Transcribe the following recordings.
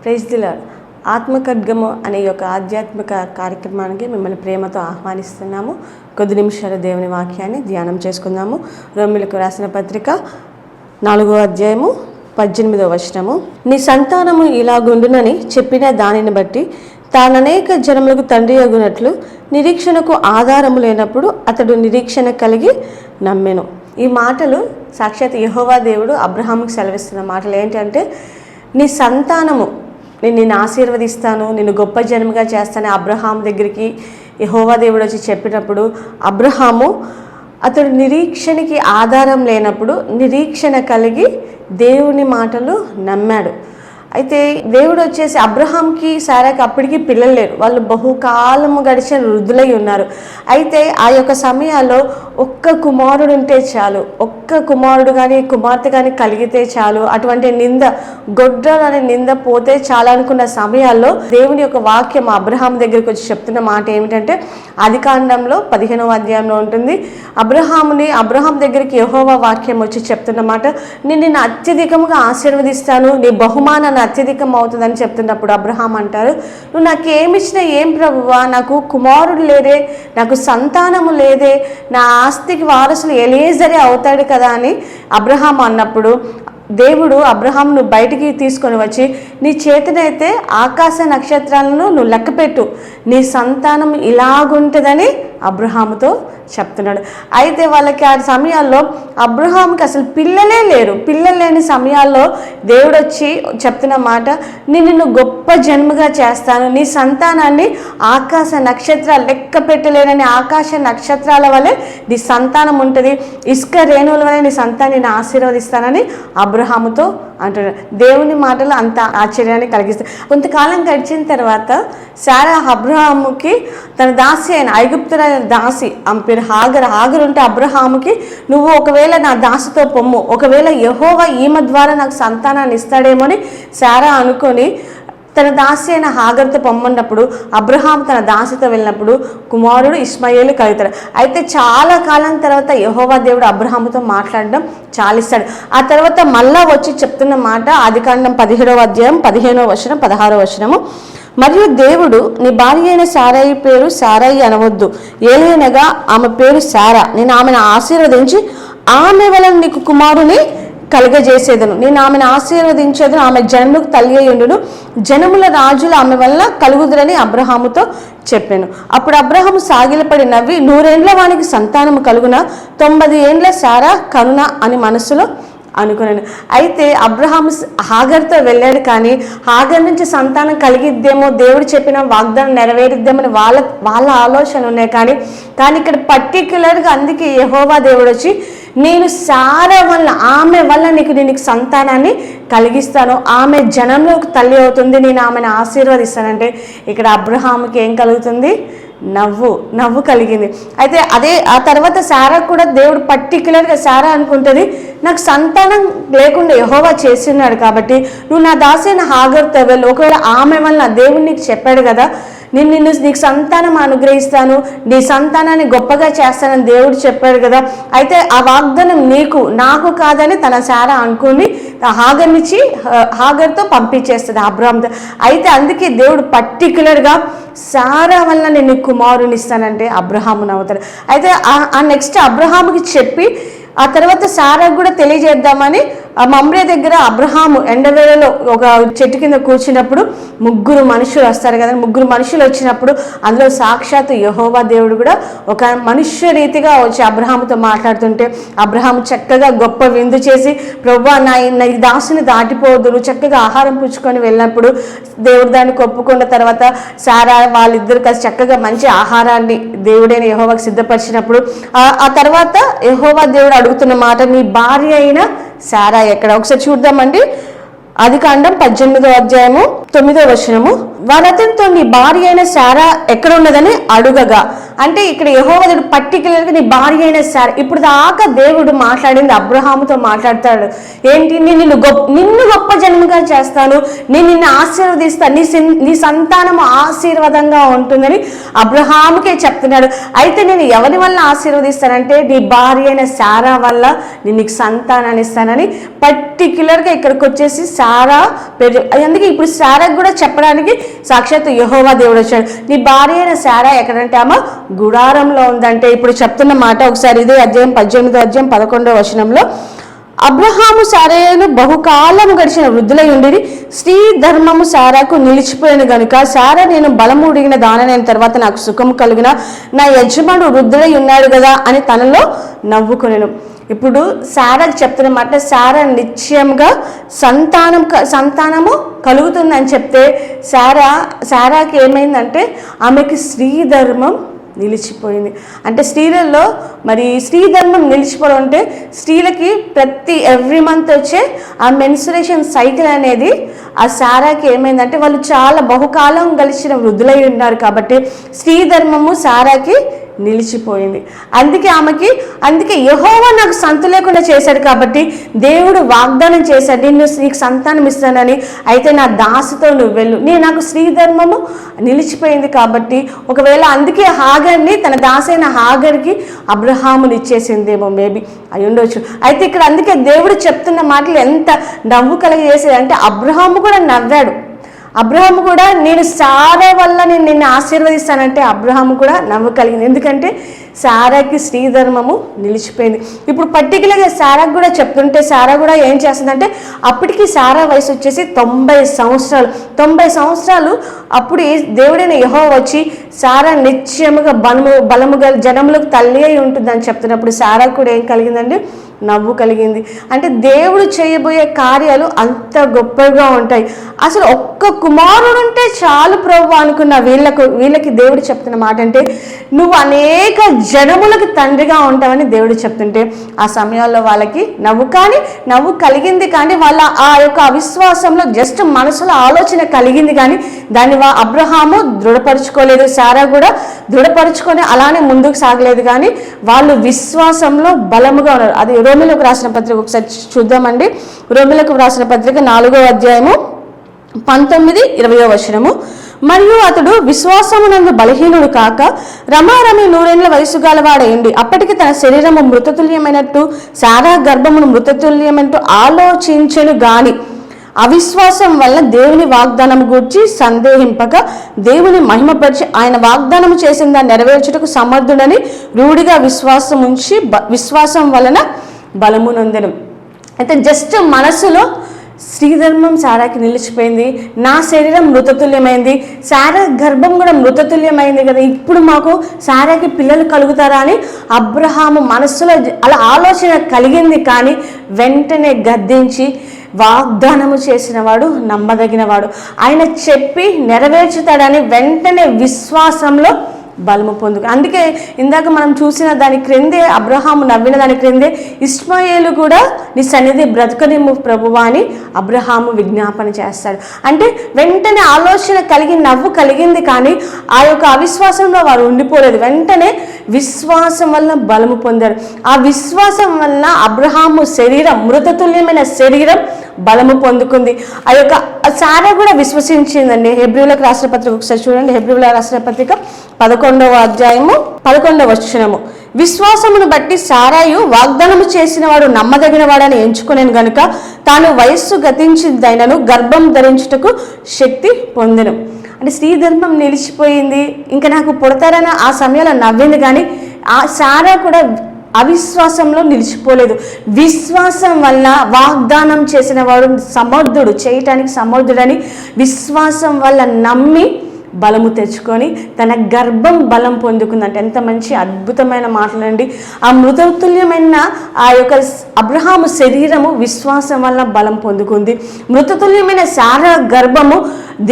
Praise the lord. ఆత్మఖడ్గము అనే యొక్క ఆధ్యాత్మిక కార్యక్రమానికి మిమ్మల్ని ప్రేమతో ఆహ్వానిస్తున్నాము. కొద్ది నిమిషాలు దేవుని వాక్యాన్ని ధ్యానం చేసుకుందాము. రోమిలకు రాసిన పత్రిక 4వ అధ్యాయము 18వ వచనము. నీ సంతానము ఇలాగుండునని చెప్పిన దానిని బట్టి తాననేక జనములకు తండ్రి అగునట్లు నిరీక్షణకు ఆధారము లేనప్పుడు అతడు నిరీక్షణ కలిగి నమ్మెను. ఈ మాటలు సాక్షాత్ యెహోవా దేవుడు అబ్రహాముకు సెలవిస్తున్న మాటలు ఏంటంటే, నీ సంతానము, నేను నిన్ను ఆశీర్వదిస్తాను, నిన్ను గొప్ప జనముగా చేస్తాను అబ్రహాం దగ్గరికి యెహోవా దేవుడు వచ్చి చెప్పినప్పుడు, అబ్రహాము అతడు నిరీక్షణకి ఆధారం లేనప్పుడు నిరీక్షణ కలిగి దేవుని మాటలు నమ్మాడు. అయితే దేవుడు వచ్చేసి అబ్రహాంకి సారాకి అప్పటికి పిల్లలు లేరు, వాళ్ళు బహుకాలము గడిచిన వృద్ధులై ఉన్నారు. అయితే ఆ యొక్క సమయాల్లో ఒక్క కుమారుడు ఉంటే చాలు, ఒక్క కుమారుడు కానీ కుమార్తె కానీ కలిగితే చాలు, అటువంటి నింద గొడ్రాలు అనే నింద పోతే చాలు అనుకున్న సమయాల్లో దేవుని యొక్క వాక్యం అబ్రహాం దగ్గరికి వచ్చి చెప్తున్న మాట ఏమిటంటే, ఆదికాండంలో 15వ అధ్యాయంలో ఉంటుంది. అబ్రహాం దగ్గరికి యెహోవా వాక్యం వచ్చి చెప్తున్న మాట, నేను నిన్ను అత్యధికంగా ఆశీర్వదిస్తాను, నీ బహుమానాన్ని అత్యధికం అవుతుందని చెప్తున్నప్పుడు అబ్రహాం అంటారు, నువ్వు నాకు ఏమిచ్చినా ఏం ప్రభువా, నాకు కుమారుడు లేదే, నాకు సంతానము లేదే, నా ఆస్తికి వారసులు ఎలీయెజరే అవుతాడు కదా అని అబ్రహాం అన్నప్పుడు దేవుడు అబ్రహాంను బయటికి తీసుకొని వచ్చి, నీ చేతినైతే ఆకాశ నక్షత్రాలను నువ్వు లెక్కపెట్టు, నీ సంతానం ఇలాగుంటుందని అబ్రహాముతో చెప్తున్నాడు. అయితే వాళ్ళకి ఆ సమయాల్లో అబ్రహాంకి అసలు పిల్లలే లేరు. పిల్లలు లేని సమయాల్లో దేవుడు వచ్చి చెప్తున్న మాట, నేను నిన్ను గొప్ప జన్మగా చేస్తాను, నీ సంతానాన్ని ఆకాశ నక్షత్రాలు లెక్క పెట్టలేనని ఆకాశ నక్షత్రాల వలె నీ సంతానం ఉంటుంది, ఇసుక రేణువుల వలె నీ సంతానాన్ని నేను ఆశీర్వదిస్తానని అబ్రహాముతో అంటున్నాడు. దేవుని మాటలు అంత ఆశ్చర్యాన్ని కలిగిస్తాయి. కొంతకాలం గడిచిన తర్వాత శారా అబ్రహాముకి తన దాసి అయిన ఐగుప్తుల దాసి, ఆమె పేరు హాగర్ ఉంటే అబ్రహాముకి, నువ్వు ఒకవేళ నా దాసితో పొమ్ము, ఒకవేళ యెహోవా ఈమె ద్వారా నాకు సంతానాన్ని ఇస్తాడేమో అని శారా అనుకొని తన దాసి అయిన హాగర్తో పొమ్మన్నప్పుడు అబ్రహాం తన దాసితో వెళ్ళినప్పుడు కుమారుడు ఇష్మాయేలు కలుగుతాడు. అయితే చాలా కాలం తర్వాత యెహోవా దేవుడు అబ్రహాముతో మాట్లాడడం చాలిస్తాడు. ఆ తర్వాత మళ్ళా వచ్చి చెప్తున్న మాట ఆదికాండం 17వ అధ్యాయం 15వ వచనం 16వ వచనము. మరియు దేవుడు, నీ భార్య అయిన సారాయి పేరు సారాయి అనవద్దు, ఏలైనగా ఆమె పేరు శారా, నేను ఆమెను ఆశీర్వదించి ఆమె వలన నీకు కుమారుని కలుగజేసేదను, నేను ఆమెను ఆశీర్వదించేదను, ఆమె జన్మకు తల్లి అయ్యుండును, జనముల రాజులు ఆమె వల్ల కలుగుదురని అబ్రహాముతో చెప్పాను. అప్పుడు అబ్రహాము సాగిలపడి నవ్వి, 100 ఏండ్ల వానికి సంతానము కలుగున, 90 ఏండ్ల శారా కనున అని మనసులో అనుకున్నాను. అయితే అబ్రహాం హాగర్తో వెళ్ళాడు, కానీ హాగర్ నుంచి సంతానం కలిగిద్దేమో, దేవుడు చెప్పిన వాగ్దానం నెరవేరుద్దేమని వాళ్ళ ఆలోచన ఉన్నాయి. కానీ ఇక్కడ పర్టిక్యులర్గా అందుకే యెహోవా దేవుడు వచ్చి, నేను శారా వల్ల, ఆమె వల్ల నీకు సంతానాన్ని కలిగిస్తాను, ఆమె జనంలోకి తల్లి అవుతుంది, నేను ఆమెను ఆశీర్వదిస్తానంటే ఇక్కడ అబ్రహాముకి ఏం కలుగుతుంది? నవ్వు కలిగింది. అయితే ఆ తర్వాత శారా కూడా దేవుడు పర్టిక్యులర్గా శారా అనుకుంటుంది, నాకు సంతానం లేకుండా యెహోవా చేస్తున్నాడు కాబట్టి నువ్వు నా దాసి అయిన హాగర్తో వెళ్ళు, ఒకవేళ ఆమె వల్ల దేవుడు నీకు చెప్పాడు కదా, నీకు సంతానం అనుగ్రహిస్తాను, నీ సంతానాన్ని గొప్పగా చేస్తానని దేవుడు చెప్పాడు కదా, అయితే ఆ వాగ్దానం నాకు కాదని తన శారా అనుకుని హాగర్తో పంపించేస్తుంది అబ్రహాంతో. అయితే అందుకే దేవుడు పర్టిక్యులర్గా శారా వల్ల నేను కుమారుని ఇస్తానంటే అబ్రహాము నవ్వుతాడు. అయితే ఆ నెక్స్ట్ అబ్రహాముకి చెప్పి ఆ తర్వాత శారా కూడా తెలియజేద్దామని మమ్రే దగ్గర అబ్రహాము ఎండవేళలో ఒక చెట్టు కింద కూర్చున్నప్పుడు 3 మనుషులు వస్తారు కదా, 3 మనుషులు వచ్చినప్పుడు అందులో సాక్షాత్ యెహోవా దేవుడు కూడా ఒక మనుష్య రీతిగా వచ్చి అబ్రహాముతో మాట్లాడుతుంటే అబ్రహాము చక్కగా గొప్ప విందు చేసి, ప్రభువా నా దాసుని దాటిపోవద్దు, నువ్వు చక్కగా ఆహారం పుచ్చుకొని వెళ్ళినప్పుడు దేవుడు దాన్ని ఒప్పుకున్న తర్వాత శారా వాళ్ళిద్దరు కలిసి చక్కగా మంచి ఆహారాన్ని దేవుడైన యెహోవాకు సిద్ధపరిచినప్పుడు ఆ తర్వాత యెహోవా దేవుడు అడుగుతున్న మాట, నీ భార్య అయిన శారా ఎక్కడ? ఒకసారి చూద్దామండి. ఆదికాండం 18వ అధ్యాయము 9వ వచనము. వారతనితో నీ భార్య అయిన శారా ఎక్కడ ఉన్నదని అడుగగా, అంటే ఇక్కడ యెహోవా దేవుడు పర్టికులర్గా నీ భార్య అయిన శారా, ఇప్పుడు దాకా దేవుడు మాట్లాడింది అబ్రహాముతో మాట్లాడతాడు ఏంటి, నిన్ను గొప్ప జన్మగా చేస్తాను, నేను నిన్ను ఆశీర్వదిస్తాను, నీ సంతానము ఆశీర్వాదంగా ఉంటుందని అబ్రహాముకే చెప్తున్నాడు. అయితే నేను ఎవరి వల్ల ఆశీర్వదిస్తానంటే నీ భార్య అయిన శారా వల్ల నేను నీకు సంతానాన్ని ఇస్తానని పర్టికులర్గా ఇక్కడికి వచ్చేసి శారా పేరు. అందుకే ఇప్పుడు శారా శారాకు కూడా చెప్పడానికి సాక్షాత్తు యెహోవా దేవుడు వచ్చాడు. నీ భార్య అయిన శారా ఎక్కడంటే ఆమె గుడారంలో ఉందంటే ఇప్పుడు చెప్తున్న మాట ఒకసారి ఇదే అధ్యాయం 11వ వచనంలో, అబ్రహాము శారయను బహుకాలము గడిచిన వృద్ధులై ఉండిరి, స్త్రీ ధర్మము శారాకు నిలిచిపోయిన గనుక శారా నేను బలము ఉడిగిన దానైన తర్వాత నాకు సుఖం కలుగున, నా యజమానుడు వృద్ధులై ఉన్నాడు కదా అని తనలో నవ్వుకొనెను. ఇప్పుడు శారాకు చెప్తున్న మాట, శారా నిశ్చయంగా సంతానము కలుగుతుందని చెప్తే శారాకి ఏమైందంటే ఆమెకి స్త్రీ ధర్మం నిలిచిపోయింది. అంటే స్త్రీలలో మరి స్త్రీ ధర్మం నిలిచిపోవడం అంటే స్త్రీలకి ఎవ్రీ మంత్ వచ్చే ఆ మెన్సురేషన్ సైకిల్ అనేది ఆ శారాకి ఏమైందంటే వాళ్ళు చాలా బహుకాలం గడిచిన వృద్ధులై ఉన్నారు కాబట్టి స్త్రీ ధర్మము శారాకి నిలిచిపోయింది. అందుకే యెహోవా నాకు సంతు లేకుండా చేశాడు కాబట్టి దేవుడు వాగ్దానం చేశాడు, నీకు సంతానం ఇస్తానని. అయితే నా దాసితో నువ్వు వెళ్ళు. నాకు స్త్రీ ధర్మము నిలిచిపోయింది కాబట్టి ఒకవేళ అందుకే హాగర్ని తన దాసైన హాగర్కి అబ్రహాముని ఇచ్చేసిందేమో, మేబీ అయి ఉండొచ్చు. అయితే ఇక్కడ అందుకే దేవుడు చెప్తున్న మాటలు ఎంత నవ్వు కలిగజేసేదంటే అబ్రహాము కూడా నవ్వాడు. అబ్రహాము కూడా నేను శారా వల్ల నేను నిన్ను ఆశీర్వదిస్తానంటే అబ్రహాము కూడా నవ్వు కలిగింది. ఎందుకంటే శారాకి స్త్రీ ధర్మము నిలిచిపోయింది. ఇప్పుడు పర్టికులర్గా శారాకు కూడా చెప్తుంటే శారా కూడా ఏం చేస్తుందంటే అప్పటికి శారా వయసు వచ్చేసి 90 సంవత్సరాలు. అప్పుడు దేవుడైన యెహోవా వచ్చి శారా నిశ్చయముగా బలముగా జనములకు తల్లి అయి ఉంటుందని చెప్తున్నప్పుడు శారాకు కూడా ఏం కలిగిందండి? నవ్వు కలిగింది. అంటే దేవుడు చేయబోయే కార్యాలు అంత గొప్పగా ఉంటాయి. అసలు ఒక్క కుమారుడు ఉంటే చాలు ప్రభువా అనుకున్న వీళ్ళకి దేవుడు చెప్తున్న మాట అంటే నువ్వు అనేక జనములకు తండ్రిగా ఉంటావని దేవుడు చెప్తుంటే ఆ సమయాల్లో వాళ్ళకి నవ్వు కలిగింది. కానీ వాళ్ళ ఆ యొక్క అవిశ్వాసంలో జస్ట్ మనసులో ఆలోచన కలిగింది కానీ దాన్ని అబ్రహాము దృఢపరుచుకోలేదు, శారా కూడా దృఢపరుచుకొని అలానే ముందుకు సాగలేదు. కానీ వాళ్ళు విశ్వాసంలో బలముగా ఉన్నారు. అది రోమీయులకు రాసిన పత్రిక ఒకసారి చూద్దామండి. రోమీయులకు రాసిన పత్రిక 4వ అధ్యాయము 19-20 వచనము. మరియు అతడు విశ్వాసమునందు బలహీనుడు కాక రమారమి 100 ఏళ్ల వయసు గలవాడైండి అప్పటికి తన శరీరము మృతతుల్యమైనట్టు శారా గర్భమును మృతతుల్యమైనట్టు ఆలోచించెను గాని అవిశ్వాసం వల్ల దేవుని వాగ్దానం గూర్చి సందేహింపక దేవుని మహిమపరిచి ఆయన వాగ్దానం చేసిన దాన్ని నెరవేర్చుటకు సమర్థుడని రూఢిగా విశ్వాసం వలన బలము నొందెను. అయితే జస్ట్ మనసులో స్త్రీధర్మం శారాకి నిలిచిపోయింది, నా శరీరం మృతతుల్యమైంది, శారా గర్భం కూడా మృతతుల్యమైంది కదా, ఇప్పుడు మాకు శారాకి పిల్లలు కలుగుతారా అని అబ్రహాము మనస్సులో అలా ఆలోచన కలిగింది. కానీ వెంటనే గద్దించి వాగ్దానము చేసిన వాడు నమ్మదగినవాడు, ఆయన చెప్పి నెరవేర్చుతాడని వెంటనే విశ్వాసంలో బలము పొందుకు. అందుకే ఇందాక మనం చూసిన దాని క్రిందే అబ్రహాము నవ్విన దాని క్రిందే ఇష్మాయేలు కూడా నీ సన్నిధి బ్రతుకనిమ్ము ప్రభువా అని అబ్రహాము విజ్ఞాపన చేస్తాడు. అంటే వెంటనే ఆలోచన నవ్వు కలిగింది కానీ ఆ యొక్క అవిశ్వాసంలో వారు ఉండిపోలేదు. వెంటనే విశ్వాసం వల్ల బలము పొందారు. ఆ విశ్వాసం వల్ల అబ్రహాము శరీరం మృతతుల్యమైన శరీరం బలము పొందుకుంది. ఆ యొక్క శారా కూడా విశ్వసించిందండి. హెబ్రీయులకు రాసిన పత్రిక ఒకసారి చూడండి. హెబ్రీయులకు రాసిన పత్రిక 11వ అధ్యాయము 11వ వచనము. విశ్వాసమును బట్టి శారాయు వాగ్దానము చేసిన వాడు నమ్మదగిన వాడని ఎంచుకునేను గనుక తాను వయస్సు గతించిందైనను గర్భం ధరించుటకు శక్తి పొందెను. అంటే స్త్రీ ధర్మం నిలిచిపోయింది, ఇంకా నాకు పుడతారని ఆ సమయంలో నవ్వింది. కానీ ఆ శారా కూడా అవిశ్వాసంలో నిలిచిపోలేదు. విశ్వాసం వల్ల వాగ్దానం చేసిన వాడు సమర్థుడు, చేయటానికి సమర్థుడని విశ్వాసం వల్ల నమ్మి బలము తెచ్చుకొని తన గర్భం బలం పొందుకుందంటే ఎంత మంచి అద్భుతమైన మాటలండి. ఆ మృతతుల్యమైన ఆ యొక్క అబ్రహాము శరీరము విశ్వాసం వల్ల బలం పొందుకుంది. మృతతుల్యమైన శారా గర్భము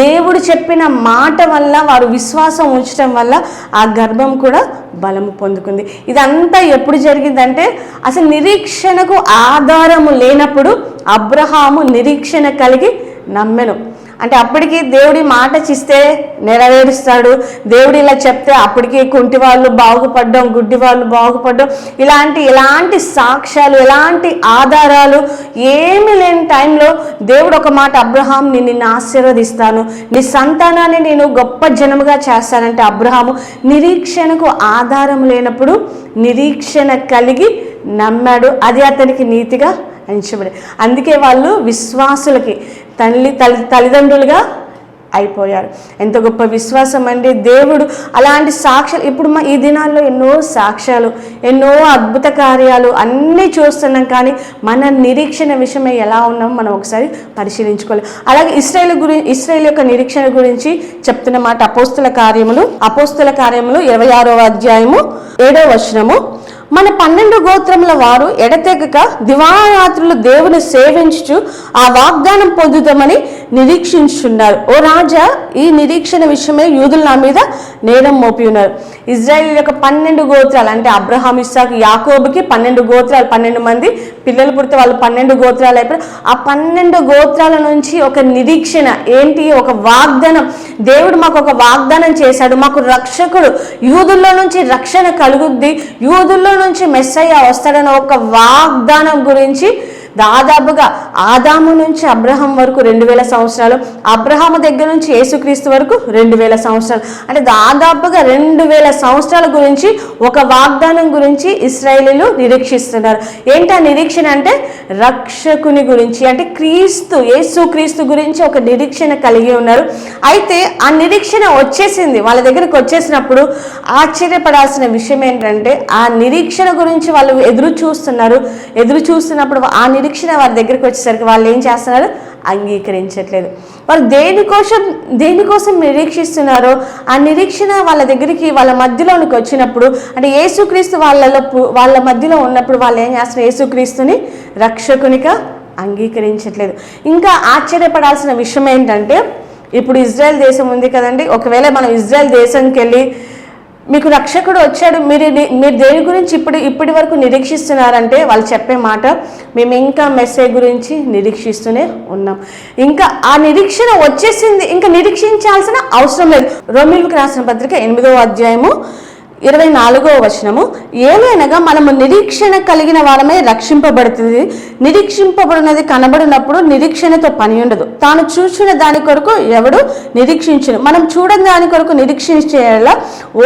దేవుడు చెప్పిన మాట వల్ల వారు విశ్వాసం ఉంచడం వల్ల ఆ గర్భం కూడా బలము పొందుకుంది. ఇదంతా ఎప్పుడు జరిగిందంటే అసలు నిరీక్షణకు ఆధారము లేనప్పుడు అబ్రహాము నిరీక్షణ కలిగి నమ్మెను. అంటే అప్పటికి దేవుడి మాట చిస్తే నెరవేరుస్తాడు, దేవుడు ఇలా చెప్తే అప్పటికి కుంటి వాళ్ళు బాగుపడ్డం, గుడ్డి వాళ్ళు బాగుపడ్డం, ఎలాంటి సాక్ష్యాలు ఎలాంటి ఆధారాలు ఏమీ లేని టైంలో దేవుడు ఒక మాట, అబ్రహాం నేను నిన్ను ఆశీర్వదిస్తాను, నీ సంతానాన్ని నేను గొప్ప జనముగా చేస్తానంటే అబ్రహాము నిరీక్షణకు ఆధారం లేనప్పుడు నిరీక్షణ కలిగి నమ్మాడు. అది అతనికి నీతిగా ఎంచబడి. అందుకే వాళ్ళు విశ్వాసులకి తల్లిదండ్రులుగా అయిపోయారు. ఎంత గొప్ప విశ్వాసం అండి. దేవుడు అలాంటి సాక్ష్యాలు ఇప్పుడు ఈ దినాల్లో ఎన్నో సాక్ష్యాలు, ఎన్నో అద్భుత కార్యాలు అన్నీ చూస్తున్నాం. కానీ మన నిరీక్షణ విషయమై ఎలా ఉన్నామో మనం ఒకసారి పరిశీలించుకోవాలి. అలాగే ఇశ్రాయేల్ యొక్క నిరీక్షణ గురించి చెప్తున్న మాట అపోస్తుల కార్యములు 26వ అధ్యాయము 7వ వచనము. మన 12 గోత్రముల వారు ఎడతెగక దివారాత్రులు దేవుని సేవించుచు ఆ వాగ్దానం పొందుదామని నిరీక్షించున్నారు. ఓ రాజా, ఈ నిరీక్షణ విషయమే యూదులు నా మీద నేరం మోపి ఉన్నారు. ఇజ్రాయేల్ యొక్క 12 గోత్రాలు అంటే అబ్రహాం, ఇస్సాకు, యాకోబుకి 12 గోత్రాలు, 12 మంది పిల్లలు పుడితే వాళ్ళు 12 గోత్రాలు అయిపోయి ఆ 12 గోత్రాల నుంచి ఒక నిరీక్షణ ఏంటి, ఒక వాగ్దానం. దేవుడు మాకు ఒక వాగ్దానం చేశాడు, మాకు రక్షకుడు, యూదుల్లో నుంచి రక్షణ కలుగుద్ది, యూదుల్లో నుంచి మెస్సయ్య వస్తాడన్న ఒక వాగ్దానం గురించి దాదాపుగా ఆదాము నుంచి అబ్రహాం వరకు 2000 సంవత్సరాలు, అబ్రహాము దగ్గర నుంచి యేసుక్రీస్తు వరకు 2000 సంవత్సరాలు, అంటే దాదాపుగా 2000 సంవత్సరాల గురించి ఒక వాగ్దానం గురించి ఇశ్రాయేలీలు నిరీక్షిస్తున్నారు. ఏంటి ఆ నిరీక్షణ అంటే రక్షకుని గురించి, అంటే యేసుక్రీస్తు గురించి ఒక నిరీక్షణ కలిగి ఉన్నారు. అయితే ఆ నిరీక్షణ వచ్చేసింది, వాళ్ళ దగ్గరకు వచ్చేసినప్పుడు ఆశ్చర్యపడాల్సిన విషయం ఏంటంటే ఆ నిరీక్షణ గురించి వాళ్ళు ఎదురు చూస్తున్నప్పుడు ఆ నిరీక్షణ వారి దగ్గరికి వచ్చేసరికి వాళ్ళు ఏం చేస్తున్నారు, అంగీకరించట్లేదు. వారు దేనికోసం నిరీక్షిస్తున్నారో ఆ నిరీక్షణ వాళ్ళ దగ్గరికి, వాళ్ళ మధ్యలోనికి వచ్చినప్పుడు, అంటే యేసుక్రీస్తు వాళ్ళ మధ్యలో ఉన్నప్పుడు వాళ్ళు ఏం చేస్తున్నారు, యేసుక్రీస్తుని రక్షకునిగా అంగీకరించట్లేదు. ఇంకా ఆశ్చర్యపడాల్సిన విషయం ఏంటంటే ఇప్పుడు ఇజ్రాయెల్ దేశం ఉంది కదండి, ఒకవేళ మనం ఇజ్రాయెల్ దేశంకి వెళ్ళి మీకు రక్షకుడు వచ్చాడు, మీరు దేని గురించి ఇప్పటి వరకు నిరీక్షిస్తున్నారంటే వాళ్ళు చెప్పే మాట, మేము ఇంకా మెస్సేజ్ గురించి నిరీక్షిస్తూనే ఉన్నాం. ఇంకా ఆ నిరీక్షణ వచ్చేసింది, ఇంకా నిరీక్షించాల్సిన అవసరం లేదు. రోమీయులకు రాసిన పత్రిక 8వ అధ్యాయము 24వ వచనము. ఏలైనగా మనము నిరీక్షణ కలిగిన వారమే రక్షింపబడుతుంది. నిరీక్షింపబడినది కనబడినప్పుడు నిరీక్షణతో పని ఉండదు. తాను చూసిన దాని కొరకు ఎవడు నిరీక్షించును. మనం చూడని దాని కొరకు నిరీక్షించేలా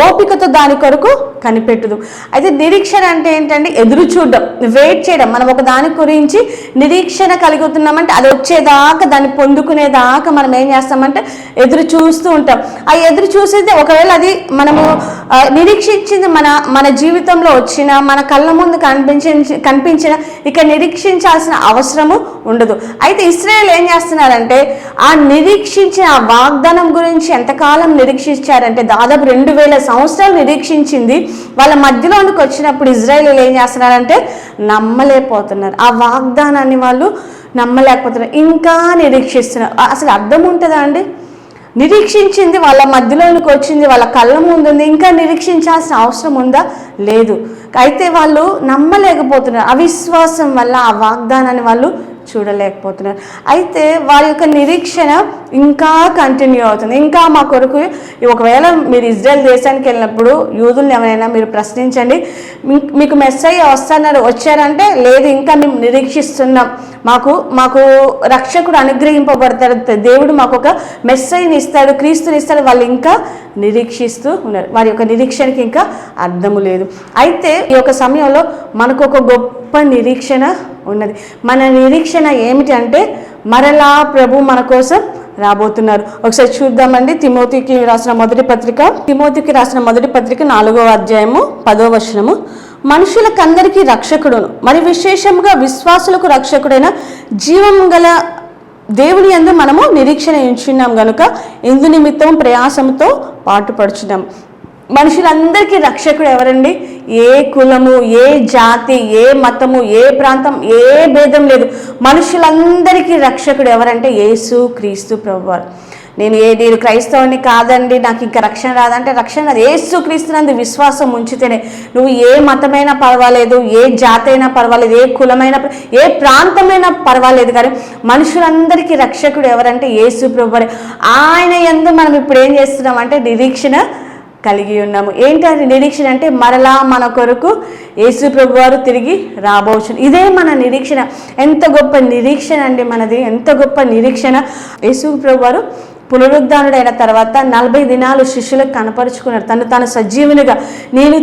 ఓపికతో దాని కొరకు కనిపెట్టుదు. అయితే నిరీక్షణ అంటే ఏంటంటే ఎదురు చూడడం, వెయిట్ చేయడం. మనం ఒక దాని గురించి నిరీక్షణ కలుగుతున్నామంటే అది వచ్చేదాకా, దాన్ని పొందుకునేదాకా మనం ఏం చేస్తామంటే ఎదురు చూస్తూ ఉంటాం. ఆ ఎదురు చూసేది ఒకవేళ అది మనము నిరీక్షించింది మన జీవితంలో వచ్చిన, మన కళ్ళ ముందు కనిపించిన ఇక నిరీక్షించాల్సిన అవసరము ఉండదు. అయితే ఇశ్రాయేల్ ఏం చేస్తున్నారంటే ఆ నిరీక్షించిన ఆ వాగ్దానం గురించి ఎంతకాలం నిరీక్షించారంటే దాదాపు 2000 సంవత్సరాలు నిరీక్షించింది. వాళ్ళ మధ్యలోనికి వచ్చినప్పుడు ఇజ్రాయేలీలు ఏం చేస్తున్నారంటే నమ్మలేకపోతున్నారు, ఆ వాగ్దానాన్ని వాళ్ళు నమ్మలేకపోతున్నారు, ఇంకా నిరీక్షిస్తున్నారు. అసలు అర్థం ఉంటుందా అండి? నిరీక్షించింది వాళ్ళ మధ్యలోనికి వచ్చింది, వాళ్ళ కళ్ళ ముందు ఉంది, ఇంకా నిరీక్షించాల్సిన అవసరం ఉందా? లేదు. అయితే వాళ్ళు నమ్మలేకపోతున్నారు, అవిశ్వాసం వల్ల ఆ వాగ్దానాన్ని వాళ్ళు చూడలేకపోతున్నారు. అయితే వారి యొక్క నిరీక్షణ ఇంకా కంటిన్యూ అవుతుంది. ఇంకా మా కొరకు ఒకవేళ మీరు ఇజ్రాయెల్ దేశానికి వెళ్ళినప్పుడు యూదుల్ని ఎవరైనా మీరు ప్రశ్నించండి, మీకు మెస్సయ్య వచ్చారంటే లేదు, ఇంకా మేము నిరీక్షిస్తున్నాం, మాకు రక్షకుడు అనుగ్రహింపబడతాడు, దేవుడు మాకు ఒక మెస్సయ్యని ఇస్తాడు, క్రీస్తుని ఇస్తాడు, వాళ్ళు ఇంకా నిరీక్షిస్తూ ఉన్నారు. వారి యొక్క నిరీక్షణకి ఇంకా అర్థము లేదు. అయితే ఈ యొక్క సమయంలో మనకు ఒక గొప్ప నిరీక్షణ ఉన్నది. మన నిరీక్షణ ఏమిటి అంటే మరలా ప్రభు మన కోసం రాబోతున్నారు. ఒకసారి చూద్దామండి. తిమోతికి రాసిన మొదటి పత్రిక 4వ అధ్యాయము 10వ వచనము. మనుషులకందరికీ రక్షకుడును మరి విశేషంగా విశ్వాసులకు రక్షకుడైన జీవం గల దేవుని యందు మనము నిరీక్షణ ఉంచున్నాం గనుక ఇందు నిమిత్తం ప్రయాసంతో పాటుపడుచున్నాం. మనుషులందరికీ రక్షకుడు ఎవరండి? ఏ కులము, ఏ జాతి, ఏ మతము, ఏ ప్రాంతం, ఏ భేదం లేదు. మనుషులందరికీ రక్షకుడు ఎవరంటే యేసు క్రీస్తు ప్రభువారు. నేను క్రైస్తవుని కాదండి, నాకు ఇంకా రక్షణ రాదంటే రక్షణ రాదు. యేసు క్రీస్తునందు విశ్వాసం ఉంచితేనే. నువ్వు ఏ మతమైనా పర్వాలేదు, ఏ జాతి అయినా పర్వాలేదు, ఏ కులమైనా, ఏ ప్రాంతమైనా పర్వాలేదు, కానీ మనుషులందరికీ రక్షకుడు ఎవరంటే యేసు ప్రభువారే. ఆయన యందు మనం ఇప్పుడు ఏం చేస్తున్నాం అంటే నిరీక్షణ కలిగి ఉన్నాము. ఏంటి అది నిరీక్షణ అంటే మరలా మన కొరకు యేసు ప్రభువారు తిరిగి రాబోచును. ఇదే మన నిరీక్షణ. ఎంత గొప్ప నిరీక్షణ అండి మనది, ఎంత గొప్ప నిరీక్షణ. యేసు ప్రభువారు పునరుద్ధానుడైన తర్వాత 40 దినాలు శిష్యులకు కనపరుచుకున్నాడు. తాను సజీవునిగా, నేను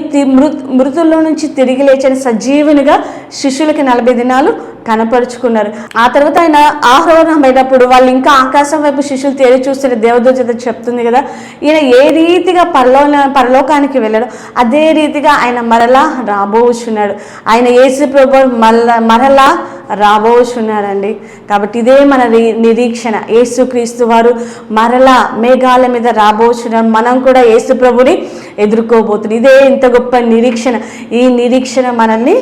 మృతుల్లో నుంచి తిరిగి లేచిన సజీవునిగా శిష్యులకి 40 దినాలు కనపరుచుకున్నారు. ఆ తర్వాత ఆయన ఆహ్వానమైనప్పుడు వాళ్ళు ఇంకా ఆకాశం వైపు శిష్యులు తేరి చూస్తే దేవదూత చెప్తుంది కదా, ఈయన ఏ రీతిగా పరలోకానికి వెళ్ళాడు అదే రీతిగా ఆయన మరలా రాబోచున్నాడు. ఆయన యేసు ప్రభు మరలా రాబోచున్నాడండి. కాబట్టి ఇదే మన నిరీక్షణ. యేసుక్రీస్తు వారు మరలా మేఘాల మీద రాబోచున్నాడు. మనం కూడా యేసు ప్రభుని ఎదుర్కోబోతున్నాం. ఇదే ఇంత గొప్ప నిరీక్షణ. ఈ నిరీక్షణ మనల్ని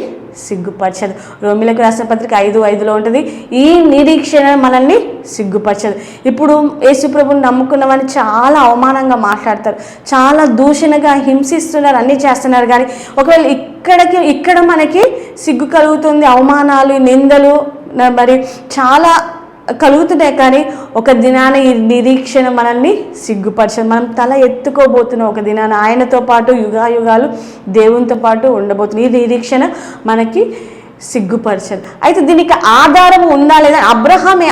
సిగ్గుపరచదు. రోమిలకు రాసిన పత్రిక 5:5 ఉంటుంది, ఈ నిరీక్షణ మనల్ని సిగ్గుపరచదు. ఇప్పుడు యేసుప్రభుని నమ్ముకున్నవని చాలా అవమానంగా మాట్లాడతారు, చాలా దూషణగా హింసిస్తున్నారు, అన్నీ చేస్తున్నారు. కానీ ఒకవేళ ఇక్కడ మనకి సిగ్గు కలుగుతుంది, అవమానాలు, నిందలు మరి చాలా కలుగుతున్నాయి. కానీ ఒక దినాన ఈ నిరీక్షణ మనల్ని సిగ్గుపరచదు. మనం తల ఎత్తుకోబోతున్నాం ఒక దినాన, ఆయనతో పాటు యుగాయుగాలు దేవునితో పాటు ఉండబోతున్నాం. ఈ నిరీక్షణ మనకి సిగ్గుపరచదు. అయితే దీనికి ఆధారం ఉందా లేదా?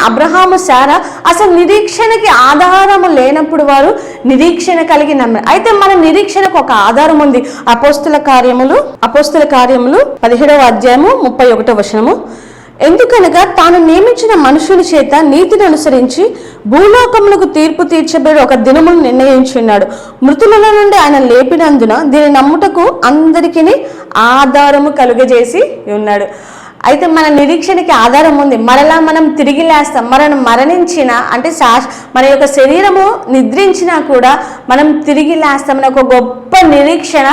అబ్రహాము సారా అసలు నిరీక్షణకి ఆధారము లేనప్పుడు వారు నిరీక్షణ కలిగి నమ్మారు. అయితే మన నిరీక్షణకు ఒక ఆధారం ఉంది. అపోస్తుల కార్యములు 17వ అధ్యాయము 31వ వచనము, ఎందుకనగా తాను నియమించిన మనుషుల చేత నీతిని అనుసరించి భూలోకములకు తీర్పు తీర్చబడి ఒక దినమును నిర్ణయించున్నాడు. మృతుల నుండి ఆయన లేపినందున దీని నమ్ముటకు అందరికీ ఆధారము కలుగజేసి ఉన్నాడు. అయితే మన నిరీక్షణకి ఆధారం ఉంది. మరలా మనం తిరిగి లేస్తాం. మనం మరణించిన అంటే మన యొక్క శరీరము నిద్రించినా కూడా మనం తిరిగి లేస్తామని ఒక గొప్ప నిరీక్షణ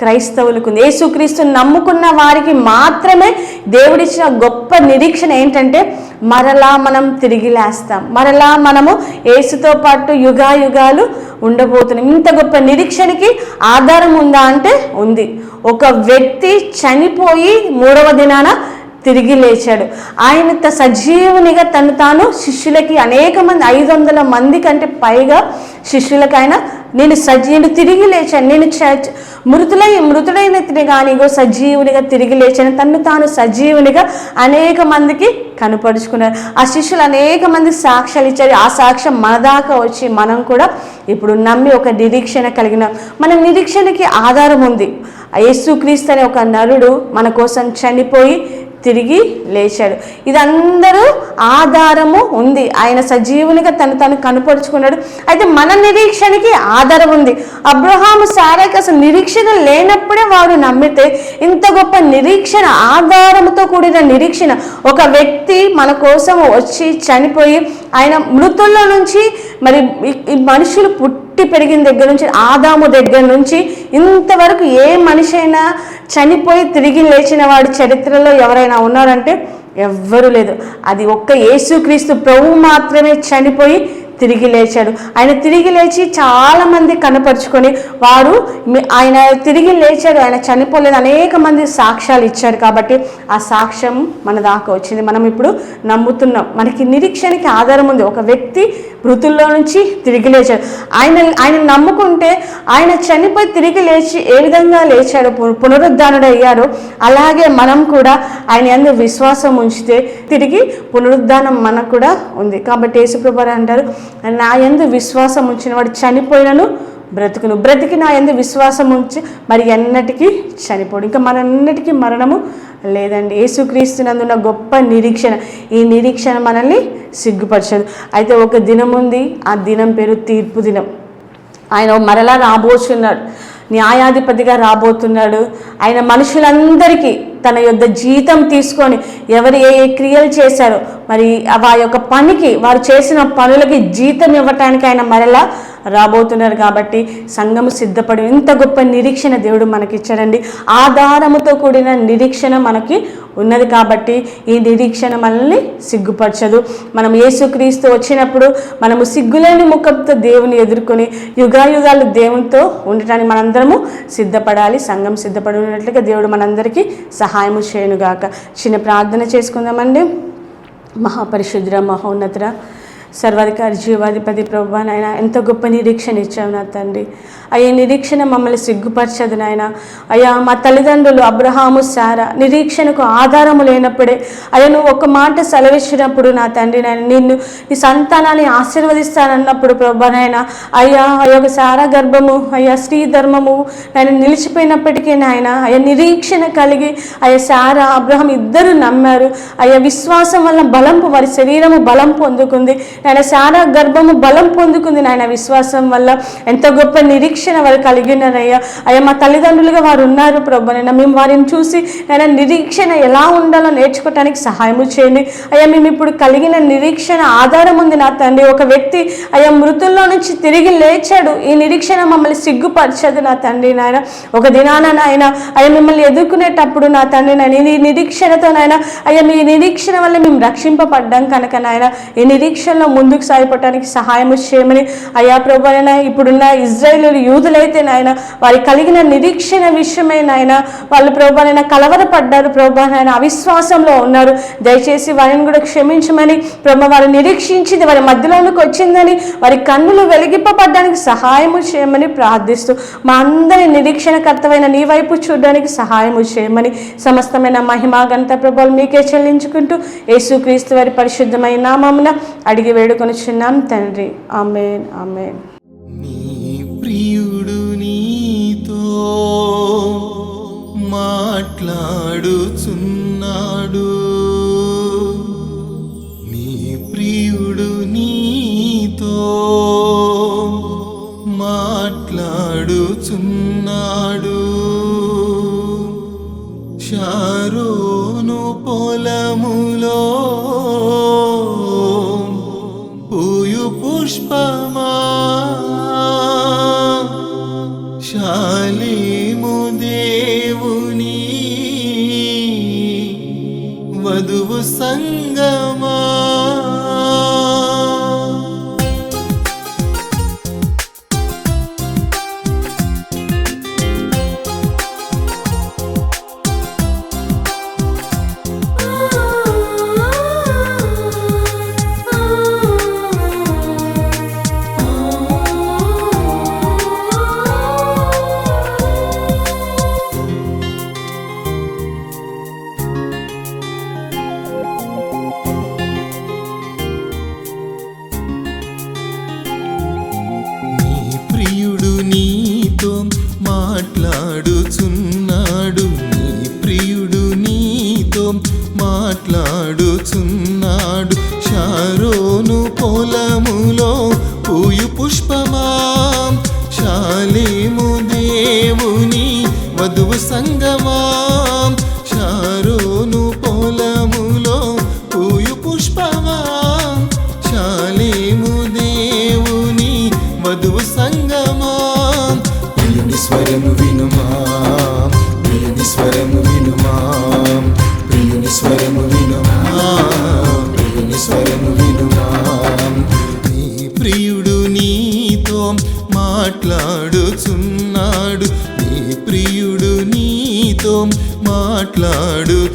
క్రైస్తవులకు ఉంది. యేసుక్రీస్తుని నమ్ముకున్న వారికి మాత్రమే దేవుడిచ్చిన గొప్ప నిరీక్షణ ఏంటంటే మరలా మనం తిరిగి లేస్తాం, మరలా మనము యేసుతో పాటు యుగాయుగాలు ఉండబోతున్నాం. ఇంత గొప్ప నిరీక్షణకి ఆధారం ఉందా అంటే ఉంది. ఒక వ్యక్తి చనిపోయి 3వ దినాన తిరిగి లేచాడు. ఆయన సజీవునిగా తను తాను శిష్యులకి అనేక మంది 500 మంది కంటే పైగా శిష్యులకు ఆయన నేను తిరిగి లేచాను, నేను మృతుడైన కానీ సజీవునిగా తిరిగి లేచాను, తను తాను సజీవునిగా అనేక మందికి కనపరుచుకున్నారు. ఆ శిష్యులు అనేక మంది సాక్ష్యాలు ఇచ్చారు. ఆ సాక్ష్యం మన దాకా వచ్చి మనం కూడా ఇప్పుడు నమ్మి ఒక నిరీక్షణ కలిగిన మన నిరీక్షణకి ఆధారం ఉంది. యేసుక్రీస్తు అనే ఒక నరుడు మన కోసం చనిపోయి తిరిగి లేచాడు. ఇదందరూ ఆధారము ఉంది. ఆయన సజీవునిగా తను కనపరుచుకున్నాడు. అయితే మన నిరీక్షణకి ఆధారం ఉంది. అబ్రహాము సారాకి అసలు నిరీక్షణ లేనప్పుడే వారు నమ్మితే ఇంత గొప్ప నిరీక్షణ, ఆధారంతో కూడిన నిరీక్షణ, ఒక వ్యక్తి మన కోసం వచ్చి చనిపోయి ఆయన మృతుల్లో నుంచి మరి మనుషులు పుట్టి పెరిగిన దగ్గర నుంచి ఆదాము దగ్గర నుంచి ఇంతవరకు ఏ మనిషి అయినా చనిపోయి తిరిగి లేచిన వాడి చరిత్రలో ఎవరైనా ఉన్నారంటే ఎవ్వరూ లేదు. అది ఒక్క యేసుక్రీస్తు ప్రభువు మాత్రమే చనిపోయి తిరిగి లేచాడు. ఆయన తిరిగి లేచి చాలామంది కనపరుచుకొని వారు ఆయన తిరిగి లేచాడు, ఆయన చనిపోలేదు, అనేక మంది సాక్ష్యాలు ఇచ్చారు. కాబట్టి ఆ సాక్ష్యం మన దాకా వచ్చింది. మనం ఇప్పుడు నమ్ముతున్నాం. మనకి నిరీక్షణకి ఆధారం ఉంది. ఒక వ్యక్తి మృతుల్లో నుంచి తిరిగి లేచాడు. ఆయన నమ్ముకుంటే ఆయన చనిపోయి తిరిగి లేచి ఏ విధంగా లేచాడు, పునరుద్ధానుడయ్యాడు, అలాగే మనం కూడా ఆయన యందు విశ్వాసం ఉంచితే తిరిగి పునరుద్ధానం మనకు కూడా ఉంది. కాబట్టి యేసుప్రభువు అంటారు, నా యందు విశ్వాసం ఉంచిన వాడు చనిపోయినను బ్రతికి నా యందు విశ్వాసం ఉంచి మరి ఎన్నటికీ చనిపోడు. ఇంకా మరన్నిటికీ మరణము లేదండి. యేసుక్రీస్తునందున్న గొప్ప నిరీక్షణ. ఈ నిరీక్షణ మనల్ని సిగ్గుపరచదు. అయితే ఒక దినం ఉంది. ఆ దినం పేరు తీర్పు దినం. ఆయన మరలా రాబోతున్నాడు, న్యాయాధిపతిగా రాబోతున్నాడు. ఆయన మనుషులందరికీ తన యొద్ద జీతం తీసుకొని ఎవరు ఏ క్రియలు చేశారో మరి ఆ యొక్క పనికి, వారు చేసిన పనులకి జీతం ఇవ్వటానికి ఆయన మరలా రాబోతున్నారు. కాబట్టి సంఘము సిద్ధపడి ఇంత గొప్ప నిరీక్షణ దేవుడు మనకిచ్చాడండి. ఆధారముతో కూడిన నిరీక్షణ మనకి ఉన్నది. కాబట్టి ఈ నిరీక్షణ మనల్ని సిగ్గుపరచదు. మనం యేసుక్రీస్తు వచ్చినప్పుడు మనము సిగ్గులేని ముఖంతో దేవుని ఎదుర్కొని యుగాయుగాలు దేవునితో ఉండటానికి మనందరము సిద్ధపడాలి. సంఘం సిద్ధపడి ఉన్నట్లుగా దేవుడు మనందరికీ సహాయము చేయనుగాక. చిన్న ప్రార్థన చేసుకుందామండి. మహాపరిశుద్ధుడ, మహోన్నతుడ, సర్వాధికారి జీవాధిపతి ప్రభువా నాయన, ఎంత గొప్ప నిరీక్షణ ఇచ్చావు నా తండ్రి. అయ్యా నిరీక్షణ మమ్మల్ని సిగ్గుపరచదు నాయన. అయ్యా మా తల్లిదండ్రులు అబ్రహాము శారా నిరీక్షణకు ఆధారము లేనప్పుడే అయ్యా నువ్వు ఒక మాట సెలవిచ్చినప్పుడు నా తండ్రి నాయన, నిన్ను నీ సంతానాన్ని ఆశీర్వదిస్తానన్నప్పుడు ప్రభువా నాయన, అయ్యా అయ్యా శారా గర్భము అయ్యా స్త్రీ ధర్మము నాయన నిలిచిపోయినప్పటికీ నాయన అయ్యా నిరీక్షణ కలిగి అయ్యా శారా అబ్రహాం ఇద్దరు నమ్మారు. అయ్యా విశ్వాసం వల్ల బలంపు వారి శరీరము బలం పొందుకుంది నాయన, శారా గర్భము బలం పొందుకుంది నాయన విశ్వాసం వల్ల. ఎంత గొప్ప నిరీక్షణ వారు కలిగినారయ్యా. అయ్యా మా తల్లిదండ్రులుగా వారు ఉన్నారు ప్రభువా, మేము వారిని చూసి నేను నిరీక్షణ ఎలా ఉండాలో నేర్చుకోవటానికి సహాయము చేయండి అయ్యా. మేము ఇప్పుడు కలిగిన నిరీక్షణ ఆధారం ఉంది నా తండ్రి. ఒక వ్యక్తి అయ్యా మృతుల్లో నుంచి తిరిగి లేచాడు. ఈ నిరీక్షణ మమ్మల్ని సిగ్గుపరచదు నా తండ్రి నాయన. ఒక దినాన నాయన అయ్యా మిమ్మల్ని ఎదుర్కొనేటప్పుడు నా తండ్రి నాయన ఈ నిరీక్షణతో నాయన అయ్యా మీ నిరీక్షణ వల్ల మేము రక్షింపబడ్డాం కనుక నాయన ఈ నిరీక్షణలో ముందుకు సాగిపోవటానికి సహాయము చేయమని అయ్యా ప్రభువా. ఇప్పుడున్న ఇజ్రాయేలు యూదులైతే నాయన వారి కలిగిన నిరీక్షణ విషయమై నాయన వాళ్ళు ప్రభువా కలవరపడ్డారు ప్రభువా నాయన, అవిశ్వాసంలో ఉన్నారు. దయచేసి వారిని కూడా క్షమించమని ప్రభు, వారు నిరీక్షించింది వారి మధ్యలోనికి వచ్చిందని వారి కన్నులు వెలిగింపబడ్డానికి సహాయము చేయమని ప్రార్థిస్తూ మా అందరి నిరీక్షణకర్తమైన నీ వైపు చూడడానికి సహాయము చేయమని సమస్తమైన మహిమా ఘనత ప్రభువులు మీకే చెల్లించుకుంటూ యేసుక్రీస్తు వారి పరిశుద్ధమైన నామమున అడిగి వేడుకొనుచున్నాం తండ్రి. ఆమేన్ ఆమేన్. ప్రియుడు నీతో మాట్లాడుచున్నాడు, నీ ప్రియుడు నీతో మాట్లాడుచున్నాడు. షారోను పొలములో పూయు పుష్పమా, శాలేము దేవుని వధువు సంగమా. మాట్లాడుచున్నాడు, నీ ప్రియుడు నీతో మాట్లాడుచున్నాడు. షారోను పొలములో పూయు పుష్పమా, శాలేము దేవుని వధువు సంగమా. షారోను పొలములో పూయు పుష్పమా, శాలేము దేవుని వధువు సంగమా. స్వరము వినుమా, ప్రియుని స్వరము వినుమా, ప్రియుని స్వరము వినుమా, ప్రియుని స్వరము వినుమా. నీ ప్రియుడు నీతో మాట్లాడుచున్నాడు, నీ ప్రియుడు నీతో మాట్లాడుచున్నాడు.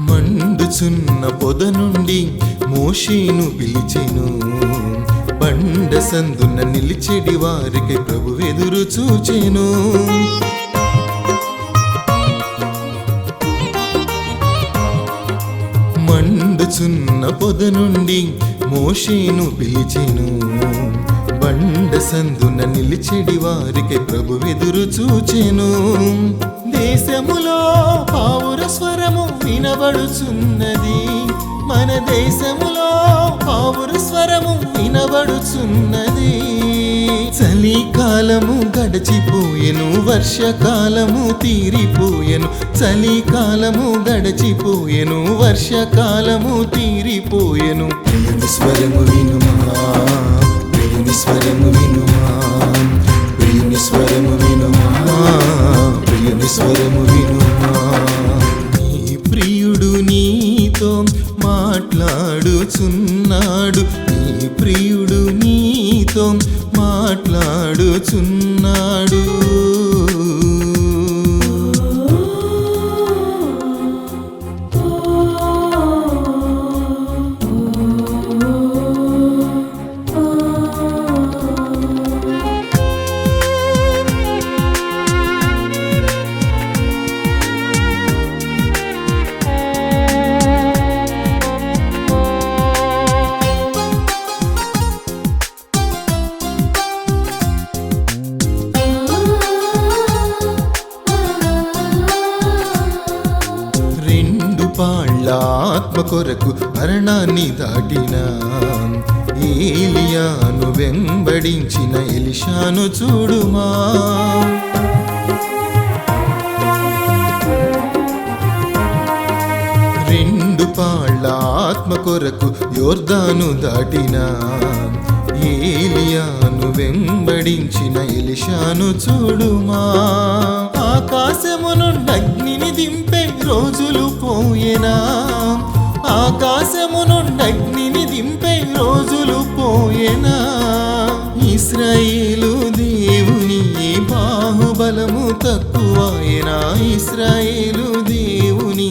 మండుచున్న పొద నుండి మోషేను పిలిచెను, బండ సందున నిలిచెడి వారికి ప్రభు ఎదురు చూచెను. మండుచున్న పొద నుండి మోషేను పిలిచెను, బండ సందున నిలిచెడి వారికి ప్రభు ఎదురు చూచెను. దేశములో పావుర స్వరము వినబడుచున్నది, మన దేశములో పావుర స్వరము వినబడుచున్నది. చలికా చలికాలము గడిచిపోయెను, వర్షకాలము తీరిపోయెను. చలికాలము గడిచిపోయెను, వర్షకాలము తీరిపోయెను. ప్రియుని స్వరము వినుమా, ప్రియుని స్వరము వినుమా, ప్రియుని స్వరము వినుమా, ప్రియుని స్వరము వినుమా. నీ ప్రియుడు నీతో మాట్లాడుచున్నాడు, నీ ప్రియుడు నీతో మాట్లాడుచున్నాడు. పాళ్ళ ఆత్మ కొరకు మరణాన్ని దాటిన ఏలియాను వెంబడించిన ఎలీషాను చూడుమా. రెండు పాళ్ళ ఆత్మ కొరకు యోర్దాను దాటిన ఏలియాను వెంబడించిన ఎలీషాను చూడుమా. ఆకాశము నుండి అగ్నిని దింపే రోజులు పోయేనా, ఆకాశము నుండి అగ్నిని దింపే రోజులు పోయేనా. ఇశ్రాయేలు దేవుని బాహుబలము తక్కువాయనా, ఇశ్రాయేలు దేవుని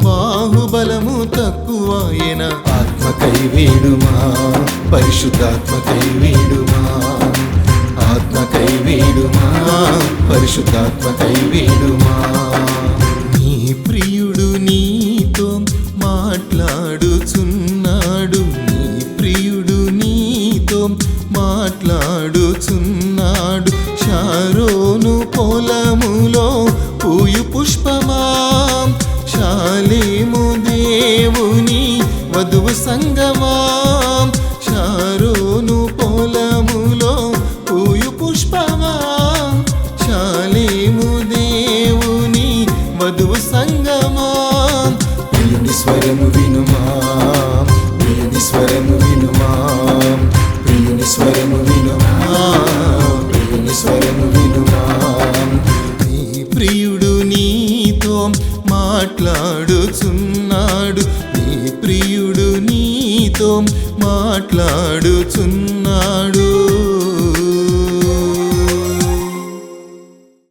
బాహుబలము తక్కువాయనా. ఆత్మకై వేడుమా, పరిశుద్ధాత్మకై వేడుమా, ఆత్మకై వేడుమా, పరిశుద్ధాత్మకై వేడుమా. నీ ప్రియుడు నీతో మాట్లాడుచున్నాడు, నీ ప్రియుడు నీతో మాట్లాడుచున్నాడు. షారోను పొలములో పూయు పుష్పమా, షాలేము దేవుని వధువు సంగమా. షారోను పొలములో పూయు పుష్పమా, షాలేము దేవుని వధువు సంగమా. ప్రియుని స్వరము వినుమా, ప్రియుని స్వరము వినుమా, ప్రియుని స్వరము వినుమా, ప్రియుని స్వరము వినుమా. నీ ప్రియుడు నీతో మాట్లాడుచున్నాడు, నీ ప్రియుడు నీతో మాట్లాడుచున్నాడు.